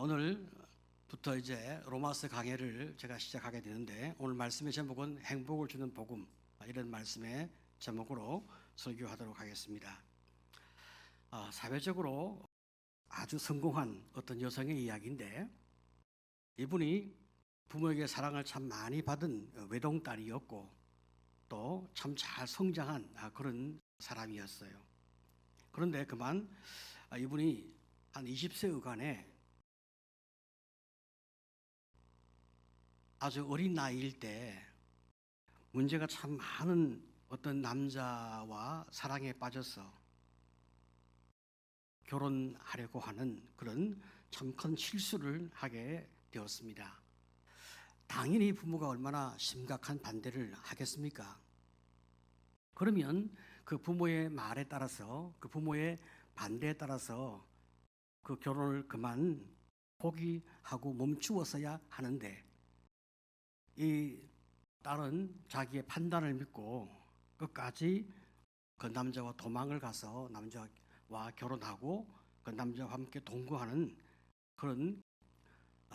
오늘부터 이제 로마서 강해를 제가 시작하게 되는데, 오늘 말씀의 제목은 행복을 주는 복음, 이런 말씀의 제목으로 설교하도록 하겠습니다. 사회적으로 아주 성공한 어떤 여성의 이야기인데, 이분이 부모에게 사랑을 참 많이 받은 외동딸이었고 또 참 잘 성장한 그런 사람이었어요. 그런데 그만 이분이 한 20세 의간에 아주 어린 나이일 때 문제가 참 많은 어떤 남자와 사랑에 빠져서 결혼하려고 하는 그런 참 큰 실수를 하게 되었습니다. 당연히 부모가 얼마나 심각한 반대를 하겠습니까? 그러면 그 부모의 말에 따라서, 그 부모의 반대에 따라서 그 결혼을 그만 포기하고 멈추었어야 하는데, 이 딸은 자기의 판단을 믿고 끝까지 그 남자와 도망을 가서 남자와 결혼하고 그 남자와 함께 동거하는 그런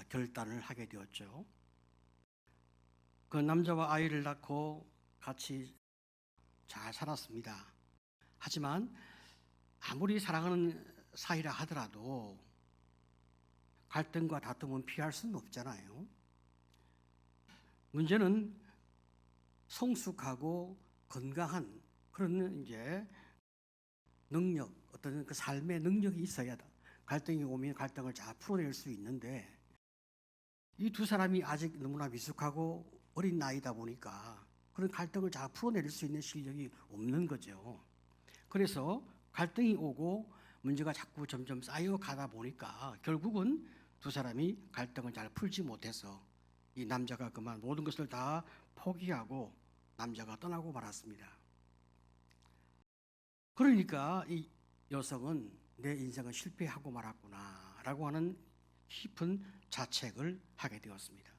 결단을 하게 되었죠. 그 남자와 아이를 낳고 같이 잘 살았습니다. 하지만 아무리 사랑하는 사이라 하더라도 갈등과 다툼은 피할 수는 없잖아요. 문제는 성숙하고 건강한 그런 이제 능력, 어떤 그 삶의 능력이 있어야 갈등이 오면 갈등을 잘 풀어낼 수 있는데, 이 두 사람이 아직 너무나 미숙하고 어린 나이다 보니까 그런 갈등을 잘 풀어낼 수 있는 실력이 없는 거죠. 그래서 갈등이 오고 문제가 자꾸 점점 쌓여가다 보니까 결국은 두 사람이 갈등을 잘 풀지 못해서 이 남자가 그만 모든 것을 다 포기하고 남자가 떠나고 말았습니다. 그러니까 이 여성은 내 인생은 실패하고 말았구나 라고 하는 깊은 자책을 하게 되었습니다.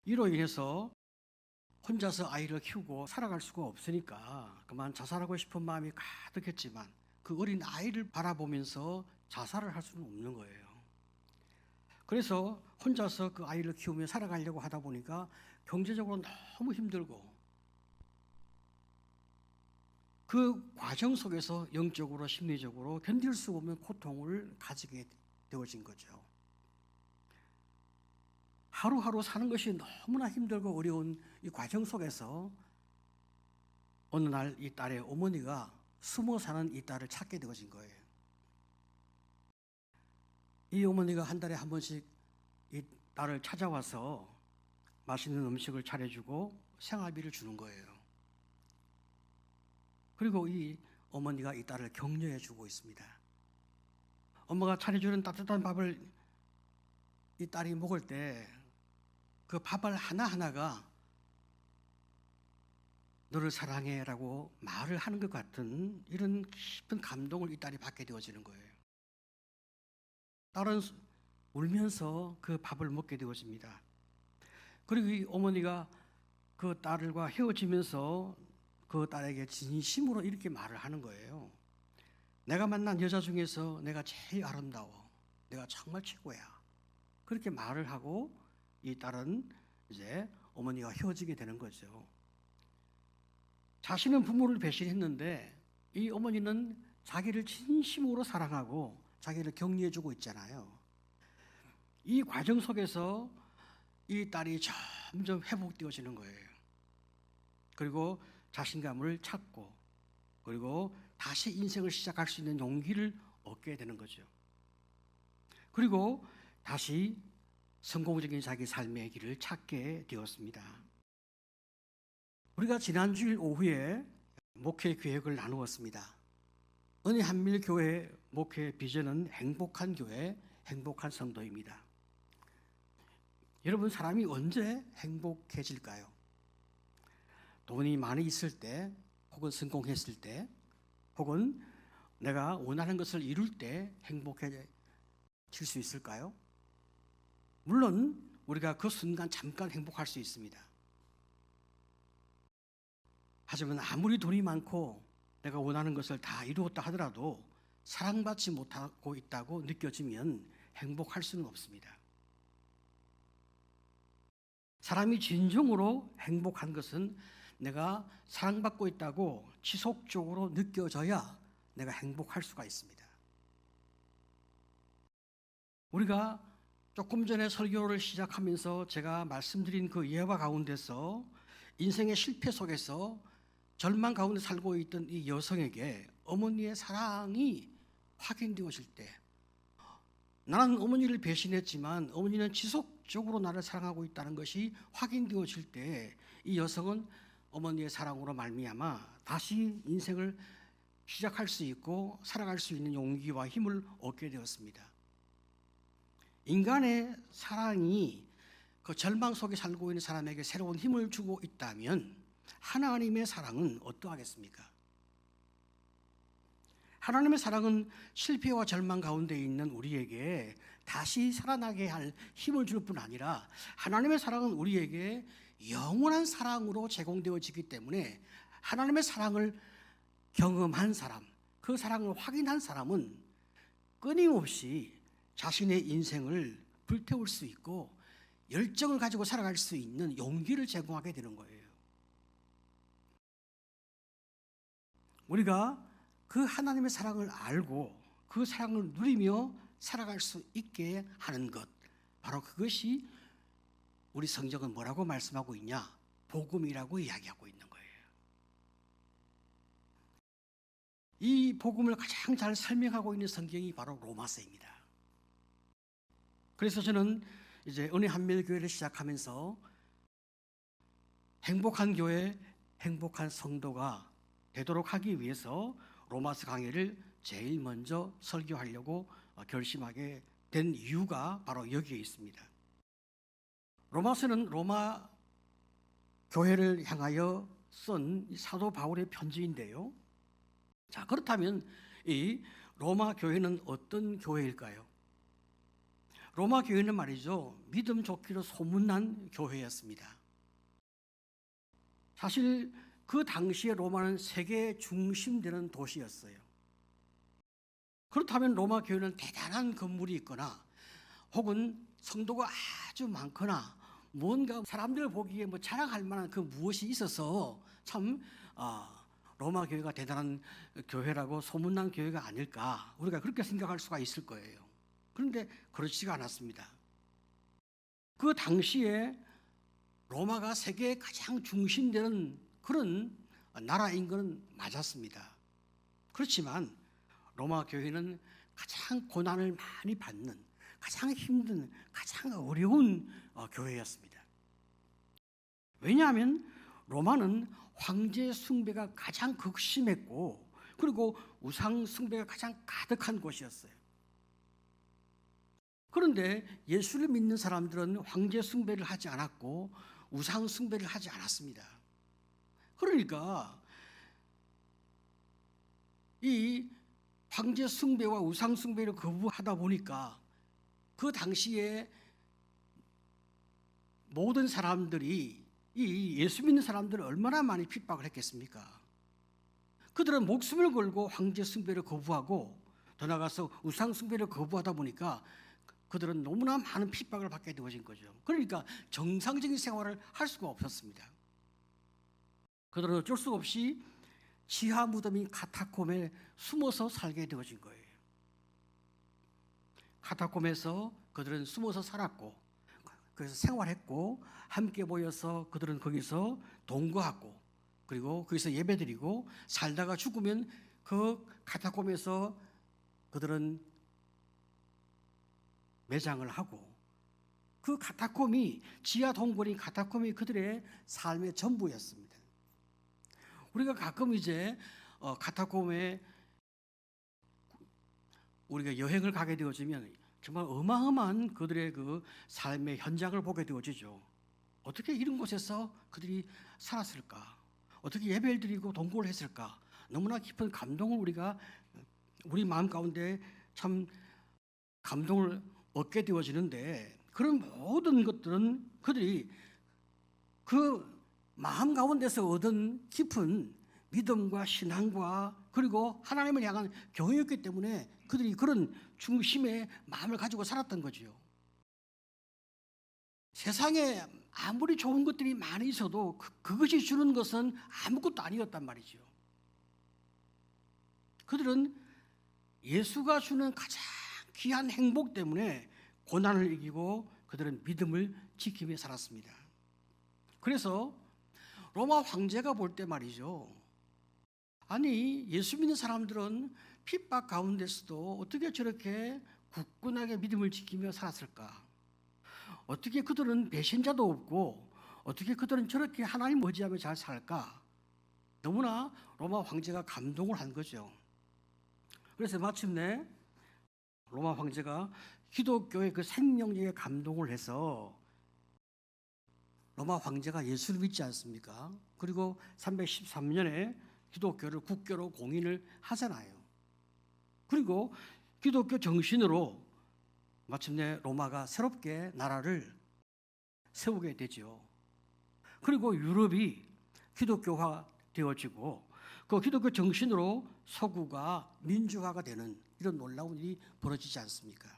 이로 인해서 혼자서 아이를 키우고 살아갈 수가 없으니까 그만 자살하고 싶은 마음이 가득했지만 그 어린 아이를 바라보면서 자살을 할 수는 없는 거예요. 그래서 혼자서 그 아이를 키우며 살아가려고 하다 보니까 경제적으로 너무 힘들고, 그 과정 속에서 영적으로 심리적으로 견딜 수 없는 고통을 가지게 되어진 거죠. 하루하루 사는 것이 너무나 힘들고 어려운 이 과정 속에서 어느 날 이 딸의 어머니가 숨어 사는 이 딸을 찾게 되어진 거예요. 이 어머니가 한 달에 한 번씩 이 딸을 찾아와서 맛있는 음식을 차려주고 생활비를 주는 거예요. 그리고 이 어머니가 이 딸을 격려해 주고 있습니다. 엄마가 차려주는 따뜻한 밥을 이 딸이 먹을 때 그 밥알 하나하나가 너를 사랑해라고 말을 하는 것 같은 이런 깊은 감동을 이 딸이 받게 되어지는 거예요. 딸은 울면서 그 밥을 먹게 되어집니다. 그리고 이 어머니가 그 딸과 헤어지면서 그 딸에게 진심으로 이렇게 말을 하는 거예요. 내가 만난 여자 중에서 내가 제일 아름다워. 내가 정말 최고야. 그렇게 말을 하고 이 딸은 이제 어머니와 헤어지게 되는 거죠. 자신은 부모를 배신했는데 이 어머니는 자기를 진심으로 사랑하고 자기를 격려해주고 있잖아요. 이 과정 속에서 이 딸이 점점 회복되어지는 거예요. 그리고 자신감을 찾고, 그리고 다시 인생을 시작할 수 있는 용기를 얻게 되는 거죠. 그리고 다시 성공적인 자기 삶의 길을 찾게 되었습니다. 우리가 지난주일 오후에 목회 계획을 나누었습니다. 은혜 한밀교회 목회 비전은 행복한 교회, 행복한 성도입니다. 여러분, 사람이 언제 행복해질까요? 돈이 많이 있을 때, 혹은 성공했을 때, 혹은 내가 원하는 것을 이룰 때 행복해질 수 있을까요? 물론 우리가 그 순간 잠깐 행복할 수 있습니다. 하지만 아무리 돈이 많고 내가 원하는 것을 다 이루었다 하더라도 사랑받지 못하고 있다고 느껴지면 행복할 수는 없습니다. 사람이 진정으로 행복한 것은 내가 사랑받고 있다고 지속적으로 느껴져야 내가 행복할 수가 있습니다. 우리가 조금 전에 설교를 시작하면서 제가 말씀드린 그 예화 가운데서 인생의 실패 속에서 절망 가운데 살고 있던 이 여성에게 어머니의 사랑이 확인되어질 때, 나는 어머니를 배신했지만 어머니는 지속적으로 나를 사랑하고 있다는 것이 확인되어질 때, 이 여성은 어머니의 사랑으로 말미암아 다시 인생을 시작할 수 있고 살아갈 수 있는 용기와 힘을 얻게 되었습니다. 인간의 사랑이 그 절망 속에 살고 있는 사람에게 새로운 힘을 주고 있다면 하나님의 사랑은 어떠하겠습니까? 하나님의 사랑은 실패와 절망 가운데 있는 우리에게 다시 살아나게 할 힘을 줄 뿐 아니라, 하나님의 사랑은 우리에게 영원한 사랑으로 제공되어지기 때문에 하나님의 사랑을 경험한 사람, 그 사랑을 확인한 사람은 끊임없이 자신의 인생을 불태울 수 있고 열정을 가지고 살아갈 수 있는 용기를 제공하게 되는 거예요. 우리가 그 하나님의 사랑을 알고 그 사랑을 누리며 살아갈 수 있게 하는 것, 바로 그것이 우리 성경은 뭐라고 말씀하고 있냐? 복음이라고 이야기하고 있는 거예요. 이 복음을 가장 잘 설명하고 있는 성경이 바로 로마서입니다. 그래서 저는 이제 은혜 한밀교회를 시작하면서 행복한 교회, 행복한 성도가 되도록 하기 위해서 로마서 강의를 제일 먼저 설교하려고 결심하게 된 이유가 바로 여기에 있습니다. 로마서는 로마 교회를 향하여 쓴 사도 바울의 편지인데요. 자, 그렇다면 이 로마 교회는 어떤 교회일까요? 로마 교회는 말이죠, 믿음 좋기로 소문난 교회였습니다. 사실 그 당시에 로마는 세계 중심 되는 도시였어요. 그렇다면 로마 교회는 대단한 건물이 있거나 혹은 성도가 아주 많거나 뭔가 사람들 보기에 뭐 자랑할 만한 그 무엇이 있어서 참 로마 교회가 대단한 교회라고 소문난 교회가 아닐까, 우리가 그렇게 생각할 수가 있을 거예요. 그런데 그렇지가 않았습니다. 그 당시에 로마가 세계의 가장 중심되는 그런 나라인 것은 맞았습니다. 그렇지만 로마 교회는 가장 고난을 많이 받는, 가장 힘든, 가장 어려운 교회였습니다. 왜냐하면 로마는 황제 숭배가 가장 극심했고, 그리고 우상 숭배가 가장 가득한 곳이었어요. 그런데 예수를 믿는 사람들은 황제 숭배를 하지 않았고 우상 숭배를 하지 않았습니다. 그러니까 이 황제 숭배와 우상 숭배를 거부하다 보니까 그 당시에 모든 사람들이, 이 예수 믿는 사람들을 얼마나 많이 핍박을 했겠습니까? 그들은 목숨을 걸고 황제 숭배를 거부하고 더 나아가서 우상 숭배를 거부하다 보니까 그들은 너무나 많은 핍박을 받게 되어진 거죠. 그러니까 정상적인 생활을 할 수가 없었습니다. 그들은 어쩔 수 없이 지하 무덤인 카타콤에 숨어서 살게 되어진 거예요. 카타콤에서 그들은 숨어서 살았고, 그래서 생활했고, 함께 모여서 그들은 거기서 동거하고, 그리고 거기서 예배드리고, 살다가 죽으면 그 카타콤에서 그들은 매장을 하고, 그 카타콤이, 지하 동굴인 카타콤이 그들의 삶의 전부였습니다. 우리가 가끔 이제 카타콤에 우리가 여행을 가게 되어지면 정말 어마어마한 그들의 그 삶의 현장을 보게 되어지죠. 어떻게 이런 곳에서 그들이 살았을까? 어떻게 예배를 드리고 동거를 했을까? 너무나 깊은 감동을 우리가 우리 마음 가운데 참 감동을 얻게 되어지는데, 그런 모든 것들은 그들이 그 마음 가운데서 얻은 깊은 믿음과 신앙과 그리고 하나님을 향한 경외였기 때문에 그들이 그런 중심의 마음을 가지고 살았던 거지요. 세상에 아무리 좋은 것들이 많이 있어도 그것이 주는 것은 아무것도 아니었단 말이죠. 그들은 예수가 주는 가장 귀한 행복 때문에 고난을 이기고 그들은 믿음을 지키며 살았습니다. 그래서 로마 황제가 볼 때 말이죠. 아니, 예수 믿는 사람들은 핍박 가운데서도 어떻게 저렇게 굳건하게 믿음을 지키며 살았을까? 어떻게 그들은 배신자도 없고 어떻게 그들은 저렇게 하나님 의지하며 잘 살까? 너무나 로마 황제가 감동을 한 거죠. 그래서 마침내 로마 황제가 기독교의 그 생명력에 감동을 해서 로마 황제가 예수를 믿지 않습니까? 그리고 313년에 기독교를 국교로 공인을 하잖아요. 그리고 기독교 정신으로 마침내 로마가 새롭게 나라를 세우게 되죠. 그리고 유럽이 기독교화 되어지고 그 기독교 정신으로 서구가 민주화가 되는 이런 놀라운 일이 벌어지지 않습니까?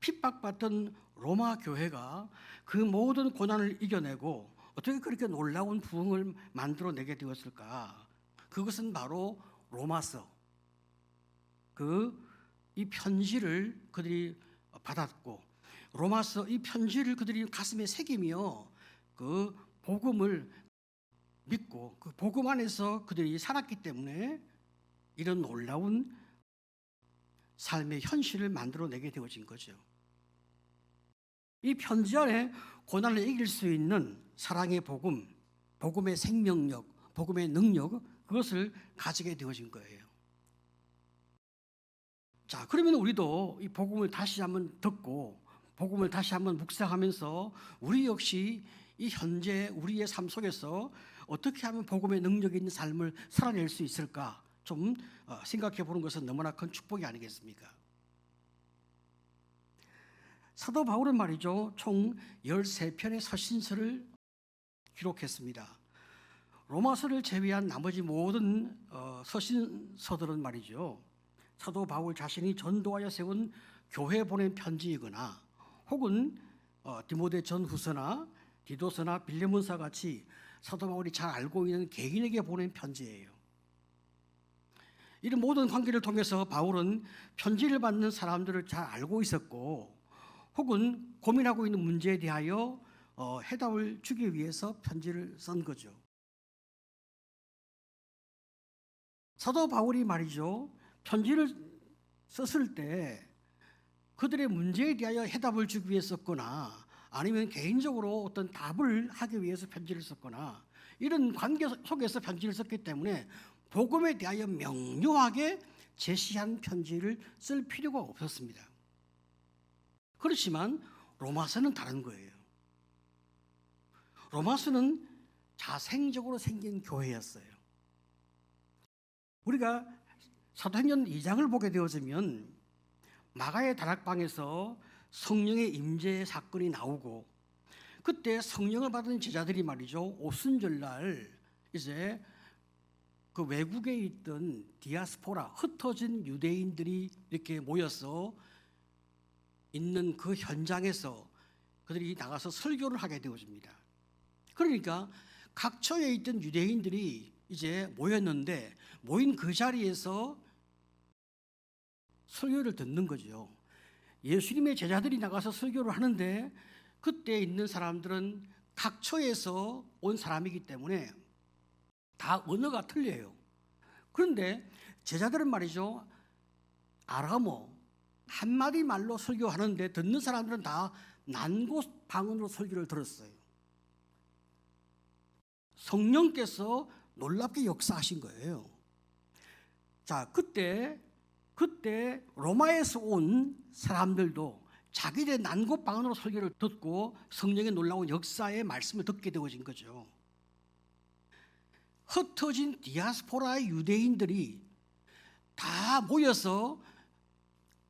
핍박받던 로마 교회가 그 모든 고난을 이겨내고 어떻게 그렇게 놀라운 부흥을 만들어내게 되었을까? 그것은 바로 로마서, 이 편지를 그들이 받았고 로마서 이 편지를 그들이 가슴에 새기며 그 복음을 믿고 그 복음 안에서 그들이 살았기 때문에 이런 놀라운 삶의 현실을 만들어내게 되어진 거죠. 이 편지 안에 고난을 이길 수 있는 사랑의 복음, 복음의 생명력, 복음의 능력 그것을 가지게 되어진 거예요. 자, 그러면 우리도 이 복음을 다시 한번 듣고 복음을 다시 한번 묵상하면서 우리 역시 이 현재 우리의 삶 속에서 어떻게 하면 복음의 능력이 있는 삶을 살아낼 수 있을까 좀 생각해 보는 것은 너무나 큰 축복이 아니겠습니까? 사도 바울은 말이죠. 총 13편의 서신서를 기록했습니다. 로마서를 제외한 나머지 모든 서신서들은 말이죠. 사도 바울 자신이 전도하여 세운 교회에 보낸 편지이거나 혹은 디모데 전후서나 디도서나 빌레몬서 같이 사도 바울이 잘 알고 있는 개인에게 보낸 편지예요. 이런 모든 관계를 통해서 바울은 편지를 받는 사람들을 잘 알고 있었고 혹은 고민하고 있는 문제에 대하여 해답을 주기 위해서 편지를 쓴 거죠. 사도 바울이 말이죠. 편지를 썼을 때 그들의 문제에 대하여 해답을 주기 위해 썼거나 아니면 개인적으로 어떤 답을 하기 위해서 편지를 썼거나 이런 관계 속에서 편지를 썼기 때문에 복음에 대하여 명료하게 제시한 편지를 쓸 필요가 없었습니다. 그렇지만 로마서는 다른 거예요. 로마서는 자생적으로 생긴 교회였어요. 우리가 사도행전 2장을 보게 되어지면 마가의 다락방에서 성령의 임재 사건이 나오고 그때 성령을 받은 제자들이 말이죠. 오순절날 이제 그 외국에 있던 디아스포라 흩어진 유대인들이 이렇게 모여서 있는 그 현장에서 그들이 나가서 설교를 하게 되어집니다. 그러니까 각처에 있던 유대인들이 이제 모였는데 모인 그 자리에서 설교를 듣는 거죠. 예수님의 제자들이 나가서 설교를 하는데 그때 있는 사람들은 각처에서 온 사람이기 때문에 다 언어가 틀려요. 그런데 제자들은 말이죠. 아람어 한마디 말로 설교하는데 듣는 사람들은 다 난곳 방언으로 설교를 들었어요. 성령께서 놀랍게 역사하신 거예요. 자, 그때 로마에서 온 사람들도 자기들의 난곳 방언으로 설교를 듣고 성령의 놀라운 역사의 말씀을 듣게 되어진 거죠. 흩어진 디아스포라의 유대인들이 다 모여서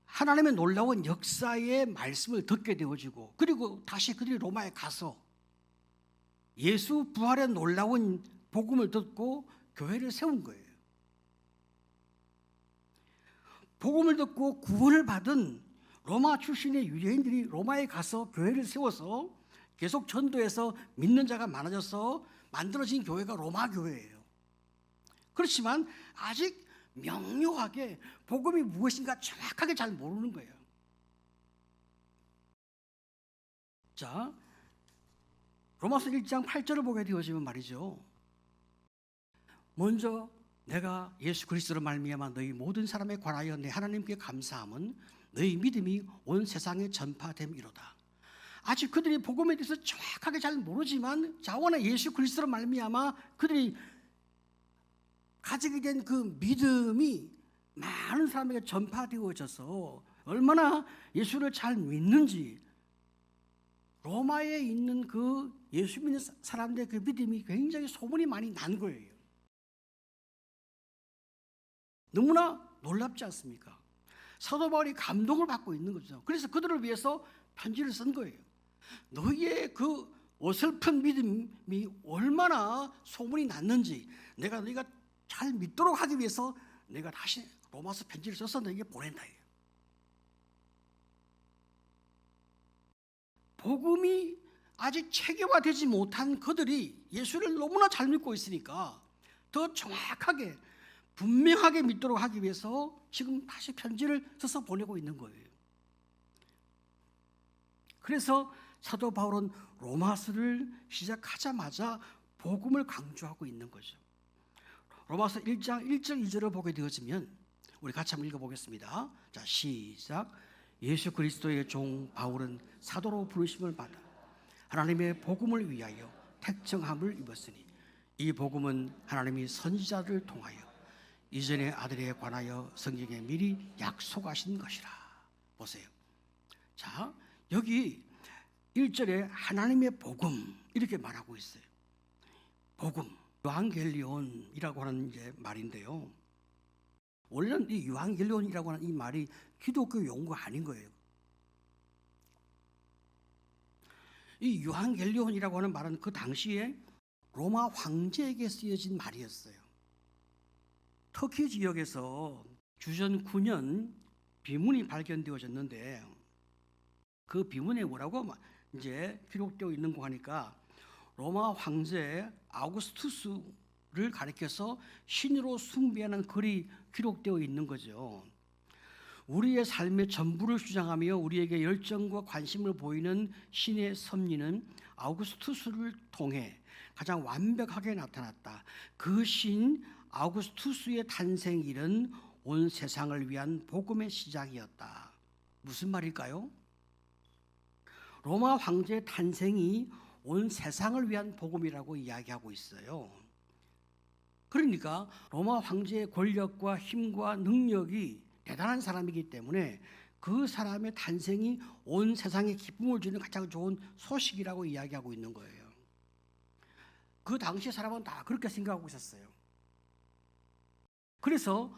하나님의 놀라운 역사의 말씀을 듣게 되어지고 그리고 다시 그들이 로마에 가서 예수 부활의 놀라운 복음을 듣고 교회를 세운 거예요. 복음을 듣고 구원을 받은 로마 출신의 유대인들이 로마에 가서 교회를 세워서 계속 전도해서 믿는 자가 많아져서 만들어진 교회가 로마 교회예요. 그렇지만 아직 명료하게 복음이 무엇인가 정확하게 잘 모르는 거예요. 자, 로마서 1장 8절을 보게 되어지면 말이죠. 먼저 내가 예수 그리스도로 말미암아 너희 모든 사람에 관하여 내 하나님께 감사함은 너희 믿음이 온 세상에 전파됨이로다. 아직 그들이 복음에 대해서 정확하게 잘 모르지만 자원의 예수 그리스도로 말미암아 그들이 가지게 된 그 믿음이 많은 사람에게 전파되어져서 얼마나 예수를 잘 믿는지 로마에 있는 그 예수 믿는 사람들의 그 믿음이 굉장히 소문이 많이 난 거예요. 너무나 놀랍지 않습니까? 사도 바울이 감동을 받고 있는 거죠. 그래서 그들을 위해서 편지를 쓴 거예요. 너희의 그 어설픈 믿음이 얼마나 소문이 났는지 내가 너희가 잘 믿도록 하기 위해서 내가 다시 로마서 편지를 써서 너희에게 보낸다. 복음이 아직 체계화되지 못한 그들이 예수를 너무나 잘 믿고 있으니까 더 정확하게 분명하게 믿도록 하기 위해서 지금 다시 편지를 써서 보내고 있는 거예요. 그래서 사도 바울은 로마서를 시작하자마자 복음을 강조하고 있는 거죠. 로마서 1장 1절 2절을 보게 되어지면 우리 같이 한번 읽어보겠습니다. 자, 시작. 예수 그리스도의 종 바울은 사도로 부르심을 받아 하나님의 복음을 위하여 택정함을 입었으니 이 복음은 하나님이 선지자들을 통하여 이전의 아들에 관하여 성경에 미리 약속하신 것이라. 보세요. 자, 여기 1절에 하나님의 복음 이렇게 말하고 있어요. 복음, 유앙겔리온이라고 하는 이제 말인데요. 원래는 이 유앙겔리온이라고 하는 이 말이 기독교 용어가 아닌 거예요. 이 유앙겔리온이라고 하는 말은 그 당시에 로마 황제에게 쓰여진 말이었어요. 터키 지역에서 주전 9년 비문이 발견되어졌는데 그 비문에 뭐라고 이제 기록되어 있는 거 하니까 로마 황제 아우구스투스를 가리켜서 신으로 숭배하는 글이 기록되어 있는 거죠. 우리의 삶의 전부를 주장하며 우리에게 열정과 관심을 보이는 신의 섭리는 아우구스투스를 통해 가장 완벽하게 나타났다. 그 신 아우구스투스의 탄생일은 온 세상을 위한 복음의 시작이었다. 무슨 말일까요? 로마 황제의 탄생이 온 세상을 위한 복음이라고 이야기하고 있어요. 그러니까 로마 황제의 권력과 힘과 능력이 대단한 사람이기 때문에 그 사람의 탄생이 온 세상에 기쁨을 주는 가장 좋은 소식이라고 이야기하고 있는 거예요. 그 당시 사람은 다 그렇게 생각하고 있었어요. 그래서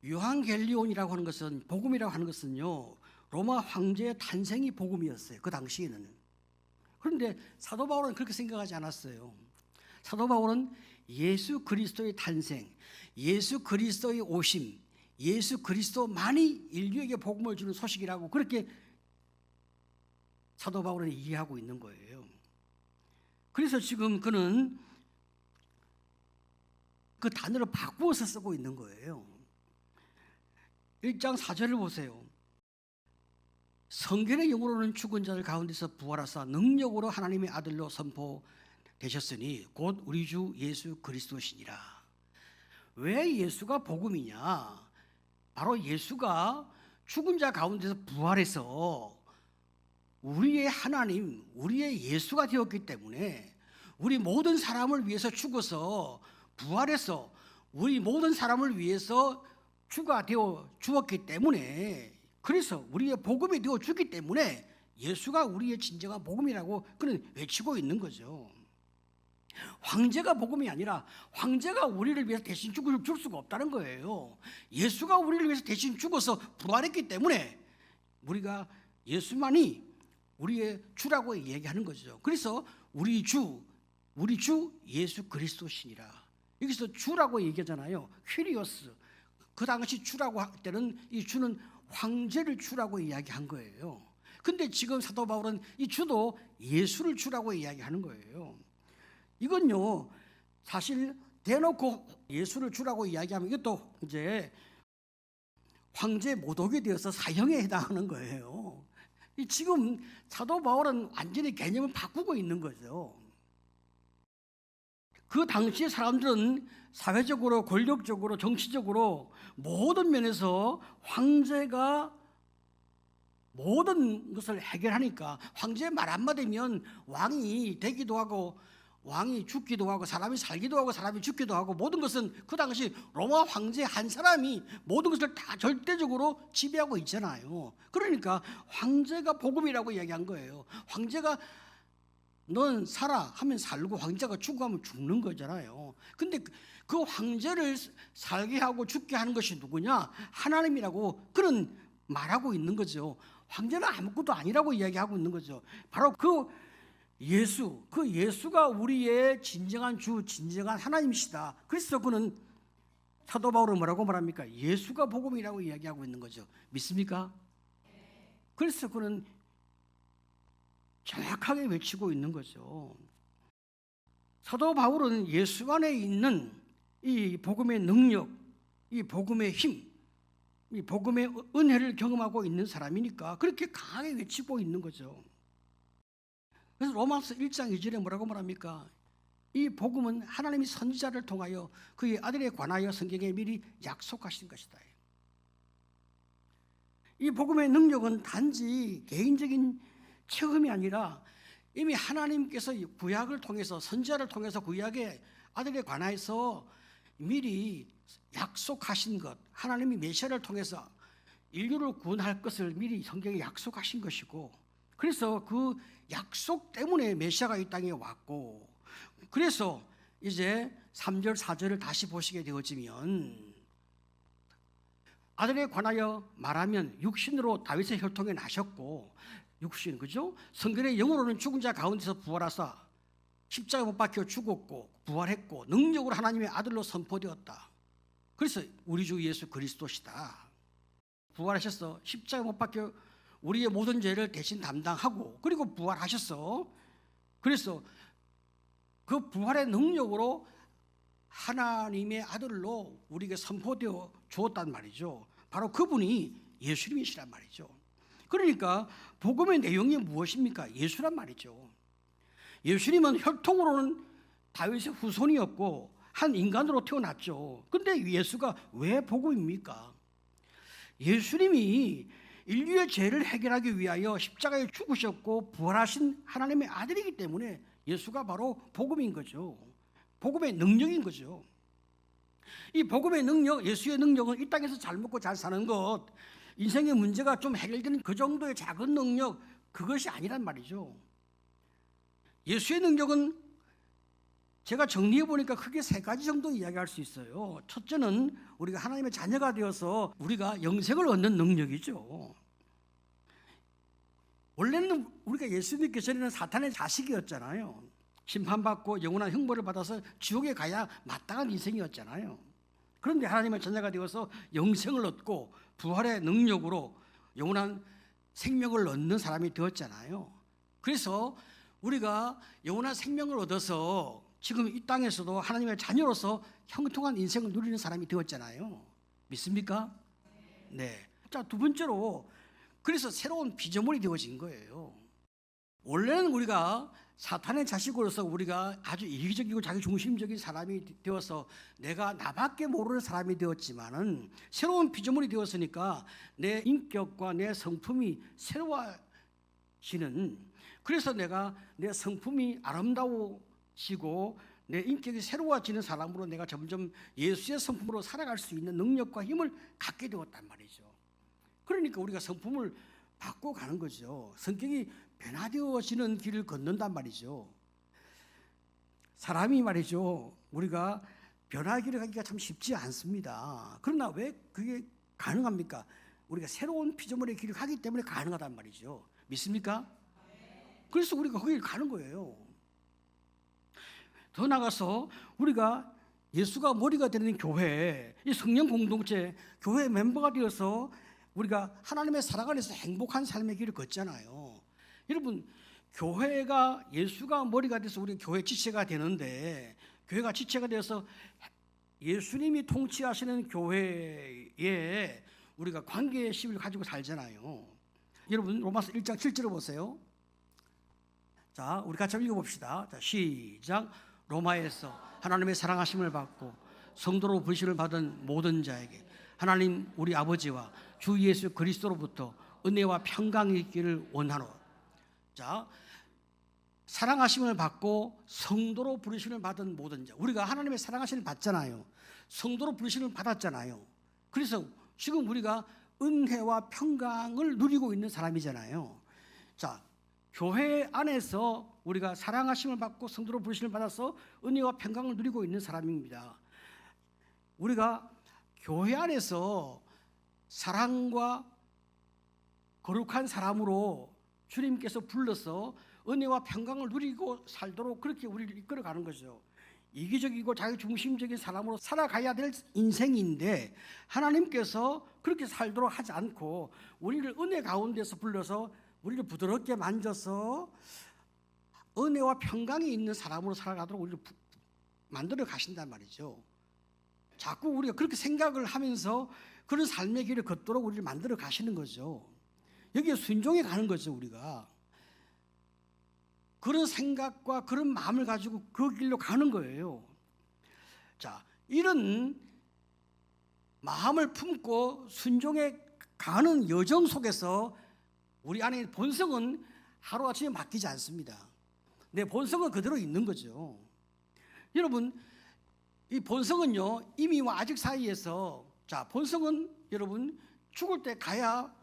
유앙겔리온이라고 하는 것은, 복음이라고 하는 것은요, 로마 황제의 탄생이 복음이었어요. 그 당시에는. 그런데 사도 바울은 그렇게 생각하지 않았어요. 사도 바울은 예수 그리스도의 탄생, 예수 그리스도의 오심, 예수 그리스도만이 인류에게 복음을 주는 소식이라고 그렇게 사도 바울은 이해하고 있는 거예요. 그래서 지금 그는 그 단어를 바꾸어서 쓰고 있는 거예요. 1장 4절을 보세요. 성경의 영으로는 죽은 자들 가운데서 부활하사 능력으로 하나님의 아들로 선포되셨으니 곧 우리 주 예수 그리스도시니라. 왜 예수가 복음이냐? 바로 예수가 죽은 자 가운데서 부활해서 우리의 하나님, 우리의 예수가 되었기 때문에 우리 모든 사람을 위해서 죽어서 부활해서 우리 모든 사람을 위해서 주가 되어 주었기 때문에, 그래서 우리의 복음이 되어 주기 때문에 예수가 우리의 진정한 복음이라고 그는 외치고 있는 거죠. 황제가 복음이 아니라 황제가 우리를 위해서 대신 줄 수가 없다는 거예요. 예수가 우리를 위해서 대신 죽어서 부활했기 때문에 우리가 예수만이 우리의 주라고 얘기하는 거죠. 그래서 우리 주 우리 주 예수 그리스도시니라. 여기서 주라고 얘기하잖아요. 퀴리오스. 그 당시 주라고 할 때는 이 주는 황제를 주라고 이야기한 거예요. 근데 지금 사도 바울은 이 주도 예수를 주라고 이야기하는 거예요. 이건요, 사실 대놓고 예수를 주라고 이야기하면 이것도 이제 황제 모독이 되어서 사형에 해당하는 거예요. 지금 사도 바울은 완전히 개념을 바꾸고 있는 거죠. 그 당시의 사람들은 사회적으로, 권력적으로, 정치적으로 모든 면에서 황제가 모든 것을 해결하니까 황제의 말 한마디면 왕이 되기도 하고 왕이 죽기도 하고 사람이 살기도 하고 사람이 죽기도 하고 모든 것은 그 당시 로마 황제 한 사람이 모든 것을 다 절대적으로 지배하고 있잖아요. 그러니까 황제가 복음이라고 이야기한 거예요. 황제가 넌 살아 하면 살고 황제가 죽고 하면 죽는 거잖아요. 근데 그 황제를 살게 하고 죽게 하는 것이 누구냐? 하나님이라고 그런 말하고 있는 거죠. 황제는 아무것도 아니라고 이야기하고 있는 거죠. 바로 그 예수가 우리의 진정한 주, 진정한 하나님이시다. 그래서 그는 사도 바울은 뭐라고 말합니까? 예수가 복음이라고 이야기하고 있는 거죠. 믿습니까? 그래서 그는 정확하게 외치고 있는 거죠. 사도 바울은 예수 안에 있는 이 복음의 능력, 이 복음의 힘, 이 복음의 은혜를 경험하고 있는 사람이니까 그렇게 강하게 외치고 있는 거죠. 그래서 로마서 1장 2절에 뭐라고 말합니까? 이 복음은 하나님이 선지자를 통하여 그의 아들에 관하여 성경에 미리 약속하신 것이다. 이 복음의 능력은 단지 개인적인 체험이 아니라 이미 하나님께서 구약을 통해서 선지자를 통해서 구약의 아들에 관하여서 미리 약속하신 것, 하나님이 메시아를 통해서 인류를 구원할 것을 미리 성경에 약속하신 것이고, 그래서 그 약속 때문에 메시아가 이 땅에 왔고, 그래서 이제 3절 4절을 다시 보시게 되어지면 아들에 관하여 말하면 육신으로 다윗의 혈통에 나셨고, 육신, 그죠? 성경의 영으로는 죽은 자 가운데서 부활하사 십자가 못 박혀 죽었고 부활했고 능력으로 하나님의 아들로 선포되었다. 그래서 우리 주 예수 그리스도시다. 부활하셔서 십자가 못 박혀 우리의 모든 죄를 대신 담당하고 그리고 부활하셨어. 그래서 그 부활의 능력으로 하나님의 아들로 우리에게 선포되어 주었단 말이죠. 바로 그분이 예수님이시란 말이죠. 그러니까 복음의 내용이 무엇입니까? 예수란 말이죠. 예수님은 혈통으로는 다윗의 후손이었고 한 인간으로 태어났죠. 근데 예수가 왜 복음입니까? 예수님이 인류의 죄를 해결하기 위하여 십자가에 죽으셨고 부활하신 하나님의 아들이기 때문에 예수가 바로 복음인 거죠. 복음의 능력인 거죠. 이 복음의 능력, 예수의 능력은 이 땅에서 잘 먹고 잘 사는 것, 인생의 문제가 좀 해결되는 그 정도의 작은 능력, 그것이 아니란 말이죠. 예수의 능력은 제가 정리해 보니까 크게 세 가지 정도 이야기할 수 있어요. 첫째는 우리가 하나님의 자녀가 되어서 우리가 영생을 얻는 능력이죠. 원래는 우리가 예수 믿기 전에는 사탄의 자식이었잖아요. 심판받고 영원한 형벌을 받아서 지옥에 가야 마땅한 인생이었잖아요. 그런데 하나님의 자녀가 되어서 영생을 얻고 부활의 능력으로 영원한 생명을 얻는 사람이 되었잖아요. 그래서 우리가 영원한 생명을 얻어서 지금 이 땅에서도 하나님의 자녀로서 형통한 인생을 누리는 사람이 되었잖아요. 믿습니까? 네. 자, 두 번째로 그래서 새로운 피조물이 되어진 거예요. 원래는 우리가 사탄의 자식으로서 우리가 아주 이기적이고 자기중심적인 사람이 되어서 내가 나밖에 모르는 사람이 되었지만은 새로운 피조물이 되었으니까 내 인격과 내 성품이 새로워지는, 그래서 내가 내 성품이 아름다워지고 내 인격이 새로워지는 사람으로 내가 점점 예수의 성품으로 살아갈 수 있는 능력과 힘을 갖게 되었단 말이죠. 그러니까 우리가 성품을 바꿔가는 거죠. 성격이 변화되어지는 길을 걷는단 말이죠. 사람이 말이죠, 우리가 변화의 길을 가기가 참 쉽지 않습니다. 그러나 왜 그게 가능합니까? 우리가 새로운 피조물의 길을 가기 때문에 가능하단 말이죠. 믿습니까? 그래서 우리가 거기를 가는 거예요. 더 나가서 우리가 예수가 머리가 되는 교회, 이 성령 공동체, 교회 멤버가 되어서 우리가 하나님의 사랑 안에서 행복한 삶의 길을 걷잖아요. 여러분, 교회가 예수가 머리가 돼서 우리 교회 지체가 되는데, 교회가 지체가 되어서 예수님이 통치하시는 교회에 우리가 관계의 심을 가지고 살잖아요. 여러분, 로마서 1장 7절을 보세요. 자, 우리 같이 읽어봅시다. 자, 시작. 로마에서 하나님의 사랑하심을 받고 성도로 부르심을 받은 모든 자에게 하나님 우리 아버지와 주 예수 그리스도로부터 은혜와 평강이 있기를 원하노. 자, 사랑하심을 받고 성도로 부르심을 받은 모든 자, 우리가 하나님의 사랑하심을 받잖아요. 성도로 부르심을 받았잖아요. 그래서 지금 우리가 은혜와 평강을 누리고 있는 사람이잖아요. 자, 교회 안에서 우리가 사랑하심을 받고 성도로 부르심을 받아서 은혜와 평강을 누리고 있는 사람입니다. 우리가 교회 안에서 사랑과 거룩한 사람으로 주님께서 불러서 은혜와 평강을 누리고 살도록 그렇게 우리를 이끌어가는 거죠. 이기적이고 자기중심적인 사람으로 살아가야 될 인생인데 하나님께서 그렇게 살도록 하지 않고 우리를 은혜 가운데서 불러서 우리를 부드럽게 만져서 은혜와 평강이 있는 사람으로 살아가도록 우리를 만들어 가신단 말이죠. 자꾸 우리가 그렇게 생각을 하면서 그런 삶의 길을 걷도록 우리를 만들어 가시는 거죠. 여기에 순종해 가는 거죠. 우리가 그런 생각과 그런 마음을 가지고 그 길로 가는 거예요. 자, 이런 마음을 품고 순종해 가는 여정 속에서 우리 안에 본성은 하루아침에 바뀌지 않습니다. 내 본성은 그대로 있는 거죠. 여러분, 이 본성은요, 이미와 아직 사이에서, 자, 본성은 여러분 죽을 때 가야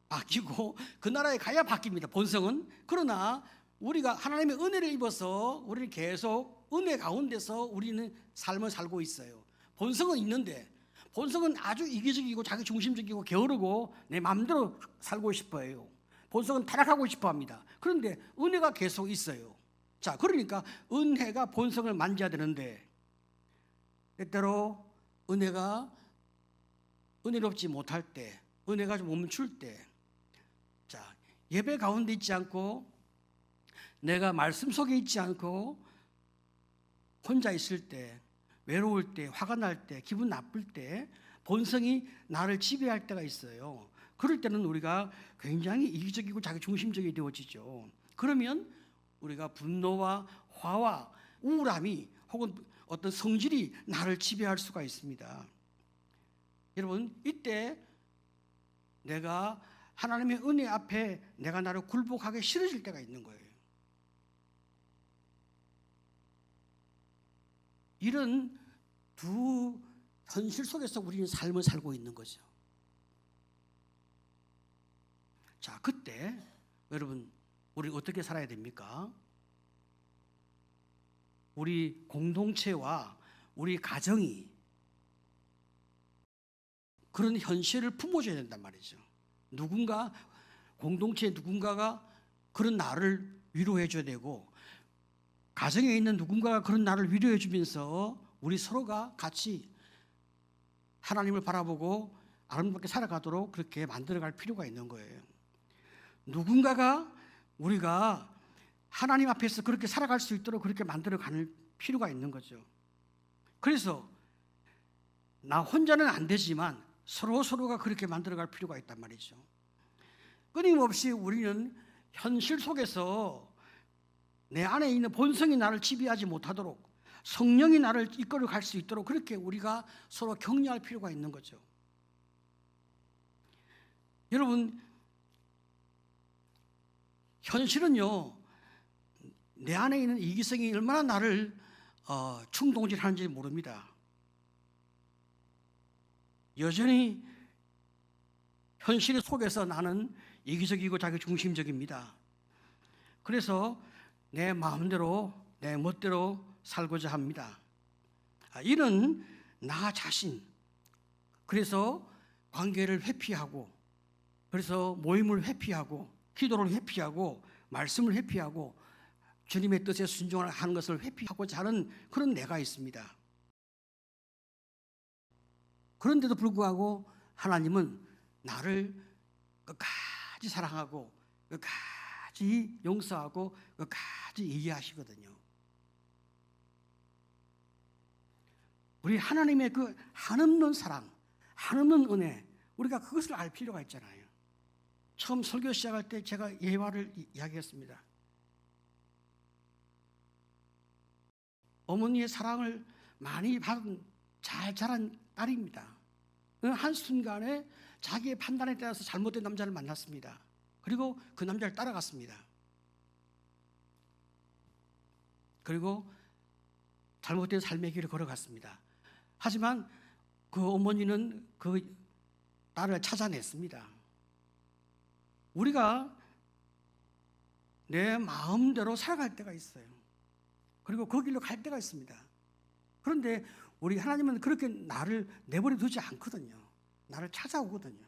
바뀌고 그 나라에 가야 바뀝니다. 본성은. 그러나 우리가 하나님의 은혜를 입어서 우리는 계속 은혜 가운데서 우리는 삶을 살고 있어요. 본성은 있는데 본성은 아주 이기적이고 자기중심적이고 게으르고 내 마음대로 살고 싶어요. 본성은 타락하고 싶어 합니다. 그런데 은혜가 계속 있어요. 자, 그러니까 은혜가 본성을 만져야 되는데 때때로 은혜가 은혜롭지 못할 때, 은혜가 좀 멈출 때, 자, 예배 가운데 있지 않고 내가 말씀 속에 있지 않고 혼자 있을 때, 외로울 때, 화가 날 때, 기분 나쁠 때 본성이 나를 지배할 때가 있어요. 그럴 때는 우리가 굉장히 이기적이고 자기중심적이 되어지죠. 그러면 우리가 분노와 화와 우울함이 혹은 어떤 성질이 나를 지배할 수가 있습니다. 여러분, 이때 내가 하나님의 은혜 앞에 내가 나를 굴복하기 싫어질 때가 있는 거예요. 이런 두 현실 속에서 우리는 삶을 살고 있는 거죠. 자, 그때 여러분, 우리 어떻게 살아야 됩니까? 우리 공동체와 우리 가정이 그런 현실을 품어줘야 된단 말이죠. 누군가, 공동체 누군가가 그런 나를 위로해줘야 되고 가정에 있는 누군가가 그런 나를 위로해주면서 우리 서로가 같이 하나님을 바라보고 아름답게 살아가도록 그렇게 만들어갈 필요가 있는 거예요. 누군가가 우리가 하나님 앞에서 그렇게 살아갈 수 있도록 그렇게 만들어가는 필요가 있는 거죠. 그래서 나 혼자는 안 되지만 서로가 그렇게 만들어갈 필요가 있단 말이죠. 끊임없이 우리는 현실 속에서 내 안에 있는 본성이 나를 지배하지 못하도록 성령이 나를 이끌어 갈 수 있도록 그렇게 우리가 서로 격려할 필요가 있는 거죠. 여러분, 현실은요, 내 안에 있는 이기성이 얼마나 나를 충동질하는지 모릅니다. 여전히 현실 속에서 나는 이기적이고 자기중심적입니다. 그래서 내 마음대로 내 멋대로 살고자 합니다. 이런 나 자신, 그래서 관계를 회피하고, 그래서 모임을 회피하고, 기도를 회피하고, 말씀을 회피하고, 주님의 뜻에 순종하는 것을 회피하고자 하는 그런 내가 있습니다. 그런데도 불구하고 하나님은 나를 끝까지 사랑하고 끝까지 용서하고 끝까지 이해하시거든요. 우리 하나님의 그 한없는 사랑, 한없는 은혜, 우리가 그것을 알 필요가 있잖아요. 처음 설교 시작할 때 제가 예화를 이야기했습니다. 어머니의 사랑을 많이 받은 잘 자란 딸입니다. 한순간에 자기의 판단에 따라서 잘못된 남자를 만났습니다. 그리고 그 남자를 따라갔습니다. 그리고 잘못된 삶의 길을 걸어갔습니다. 하지만 그 어머니는 그 딸을 찾아냈습니다. 우리가 내 마음대로 살아갈 때가 있어요. 그리고 그 길로 갈 때가 있습니다. 그런데 우리 하나님은 그렇게 나를 내버려 두지 않거든요. 나를 찾아오거든요.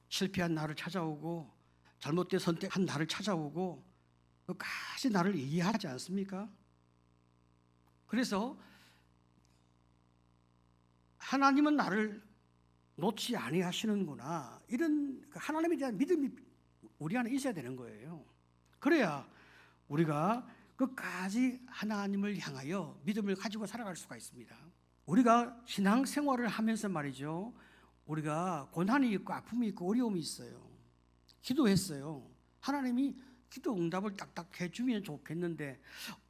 실패한 나를 찾아오고 잘못된 선택한 나를 찾아오고 끝까지 나를 이해하지 않습니까? 그래서 하나님은 나를 놓지 아니하시는구나, 이런 하나님에 대한 믿음이 우리 안에 있어야 되는 거예요. 그래야 우리가 끝까지 하나님을 향하여 믿음을 가지고 살아갈 수가 있습니다. 우리가 신앙생활을 하면서 말이죠, 우리가 고난이 있고 아픔이 있고 어려움이 있어요. 기도했어요. 하나님이 기도 응답을 딱딱 해주면 좋겠는데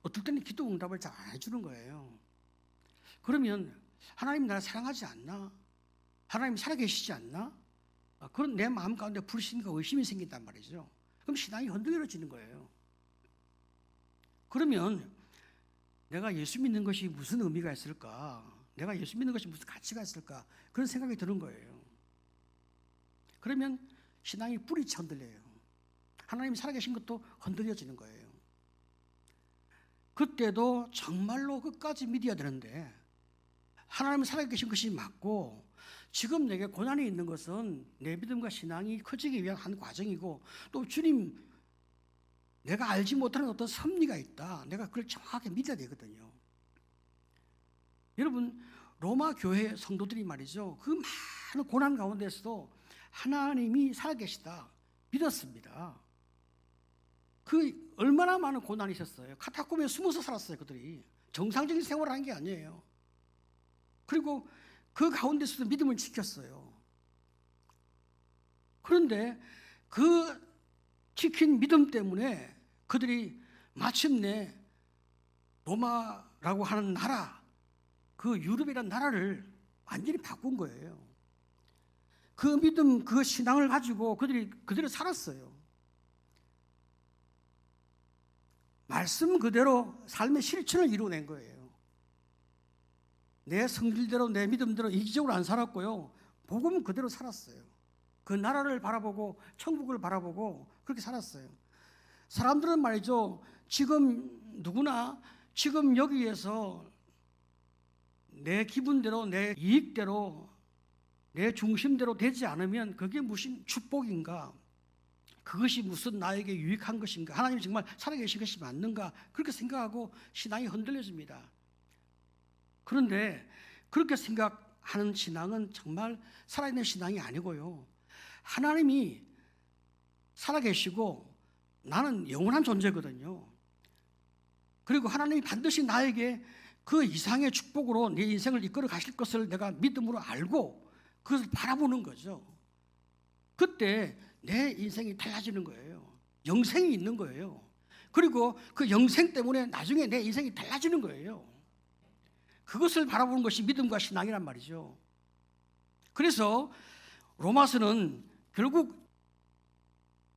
어떨 때는 기도 응답을 잘 안 해주는 거예요. 그러면 하나님 나를 사랑하지 않나? 하나님 살아계시지 않나? 그런 내 마음 가운데 불신과 의심이 생긴단 말이죠. 그럼 신앙이 흔들려지는 거예요. 그러면 내가 예수 믿는 것이 무슨 의미가 있을까? 내가 예수 믿는 것이 무슨 가치가 있을까? 그런 생각이 드는 거예요. 그러면 신앙이 뿌리쳐 흔들려요. 하나님이 살아계신 것도 흔들려지는 거예요. 그때도 정말로 끝까지 믿어야 되는데, 하나님이 살아계신 것이 맞고 지금 내게 고난이 있는 것은 내 믿음과 신앙이 커지기 위한 한 과정이고, 또 주님, 내가 알지 못하는 어떤 섭리가 있다, 내가 그걸 정확하게 믿어야 되거든요. 여러분, 로마 교회 성도들이 말이죠, 그 많은 고난 가운데서도 하나님이 살아계시다 믿었습니다. 그 얼마나 많은 고난이 있었어요. 카타콤에 숨어서 살았어요. 그들이 정상적인 생활을 한 게 아니에요. 그리고 그 가운데서도 믿음을 지켰어요. 그런데 그 지킨 믿음 때문에 그들이 마침내 로마라고 하는 나라, 그 유럽이라는 나라를 완전히 바꾼 거예요. 그 믿음, 그 신앙을 가지고 그들이 그대로 살았어요. 말씀 그대로 삶의 실천을 이루어낸 거예요. 내 성질대로, 내 믿음대로 이기적으로 안 살았고요, 복음 그대로 살았어요. 그 나라를 바라보고 천국을 바라보고 그렇게 살았어요. 사람들은 말이죠, 지금 누구나 지금 여기에서 내 기분대로, 내 이익대로, 내 중심대로 되지 않으면 그게 무슨 축복인가, 그것이 무슨 나에게 유익한 것인가, 하나님이 정말 살아계신 것이 맞는가, 그렇게 생각하고 신앙이 흔들려집니다. 그런데 그렇게 생각하는 신앙은 정말 살아있는 신앙이 아니고요, 하나님이 살아계시고 나는 영원한 존재거든요. 그리고 하나님이 반드시 나에게 그 이상의 축복으로 내 인생을 이끌어 가실 것을 내가 믿음으로 알고 그것을 바라보는 거죠. 그때 내 인생이 달라지는 거예요. 영생이 있는 거예요. 그리고 그 영생 때문에 나중에 내 인생이 달라지는 거예요. 그것을 바라보는 것이 믿음과 신앙이란 말이죠. 그래서 로마서는 결국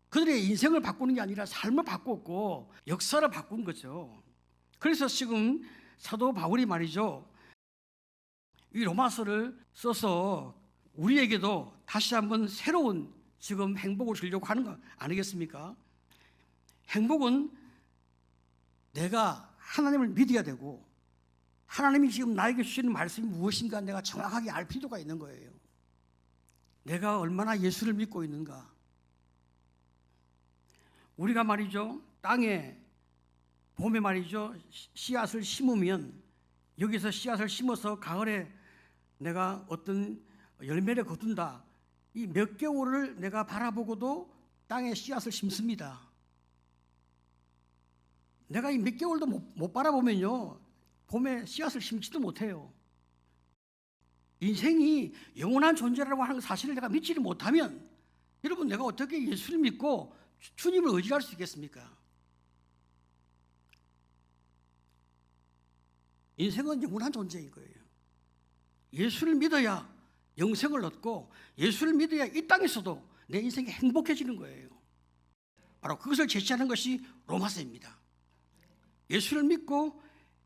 그들의 인생을 바꾸는 게 아니라 삶을 바꿨고 역사를 바꾼 거죠. 그래서 지금 사도 바울이 말이죠, 이 로마서를 써서 우리에게도 다시 한번 새로운 지금 행복을 주려고 하는 거 아니겠습니까? 행복은 내가 하나님을 믿어야 되고, 하나님이 지금 나에게 주시는 말씀이 무엇인가 내가 정확하게 알 필요가 있는 거예요. 내가 얼마나 예수를 믿고 있는가, 우리가 말이죠, 땅에 봄에 말이죠, 씨앗을 심으면 여기서 씨앗을 심어서 가을에 내가 어떤 열매를 거둔다. 이 몇 개월을 내가 바라보고도 땅에 씨앗을 심습니다. 내가 이 몇 개월도 못 바라보면요, 봄에 씨앗을 심지도 못해요. 인생이 영원한 존재라고 하는 사실을 내가 믿지를 못하면 여러분, 내가 어떻게 예수를 믿고 주님을 의지할 수 있겠습니까? 인생은 영원한 존재인 거예요. 예수를 믿어야 영생을 얻고 예수를 믿어야 이 땅에서도 내 인생이 행복해지는 거예요. 바로 그것을 제시하는 것이 로마서입니다. 예수를 믿고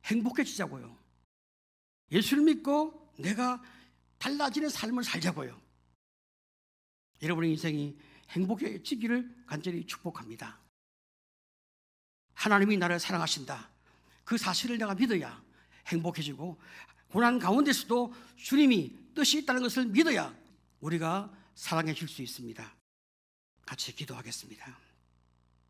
행복해지자고요. 예수를 믿고 내가 달라지는 삶을 살자고요. 여러분의 인생이 행복해지기를 간절히 축복합니다. 하나님이 나를 사랑하신다. 그 사실을 내가 믿어야 행복해지고 고난 가운데서도 주님이 뜻이 있다는 것을 믿어야 우리가 사랑해 줄 수 있습니다. 같이 기도하겠습니다.